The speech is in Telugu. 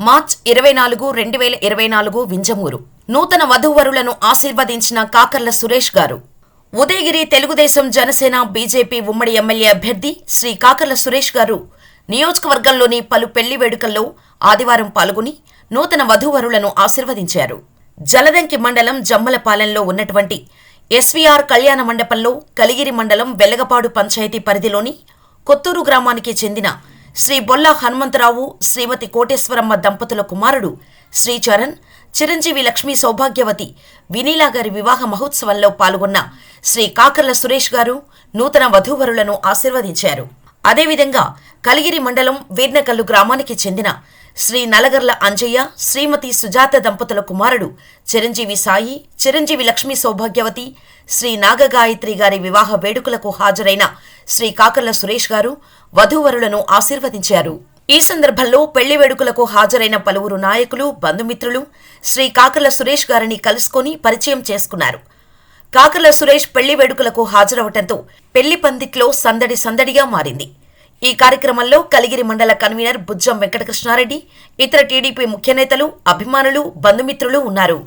మార్చ్ 24, 2024 వింజమూరు. నూతన వధూవరులను ఆశీర్వదించిన కాకర్ల సురేష్ గారు. ఉదయగిరి తెలుగుదేశం జనసేన బీజేపీ ఉమ్మడి ఎమ్మెల్యే అభ్యర్థి శ్రీ కాకర్ల సురేష్ గారు నియోజకవర్గంలోని పలు పెళ్లి వేడుకల్లో ఆదివారం పాల్గొని నూతన వధూవరులను ఆశీర్వదించారు. జలదంకి మండలం జమ్మలపాలెంలో ఉన్నటువంటి ఎస్వీఆర్ కళ్యాణ మండపంలో కలిగిరి మండలం వెల్లగపాడు పంచాయతీ పరిధిలోని కొత్తూరు గ్రామానికి చెందిన శ్రీ బొల్లా హనుమంతరావు, శ్రీమతి కోటేశ్వరమ్మ దంపతుల కుమారుడు శ్రీ చరణ్, చిరంజీవి లక్ష్మీ సౌభాగ్యవతి వినీలా గారి వివాహ మహోత్సవంలో పాల్గొన్న శ్రీ కాకర్ల సురేష్ గారు నూతన వధూవరులను ఆశీర్వదించారు. అదేవిధంగా కలిగిరి మండలం వీర్నకల్లు గ్రామానికి చెందిన శ్రీ నలగర్ల అంజయ్య, శ్రీమతి సుజాత దంపతుల కుమారుడు చిరంజీవి సాయి, చిరంజీవి లక్ష్మీ సౌభాగ్యవతి శ్రీ నాగగాయత్రి గారి వివాహ వేడుకలకు హాజరైన శ్రీ కాకర్ల సురేష్ గారు వధూవరులను ఆశీర్వదించారు. ఈ సందర్భంలో పెళ్లి వేడుకలకు హాజరైన పలువురు నాయకులు, బంధుమిత్రులు శ్రీ కాకర్ల సురేష్ గారిని కలుసుకొని పరిచయం చేసుకున్నారు. కాకర్ల సురేష్ పెళ్లి వేడుకలకు హాజరవటంతో పెళ్లి పందిట్లో సందడి సందడిగా మారింది. ఈ కార్యక్రమంలో కలిగిరి మండల కన్వీనర్ బుజ్జం వెంకటకృష్ణారెడ్డి, ఇతర టీడీపీ ముఖ్య నేతలు, అభిమానులు, బంధుమిత్రులు ఉన్నారు.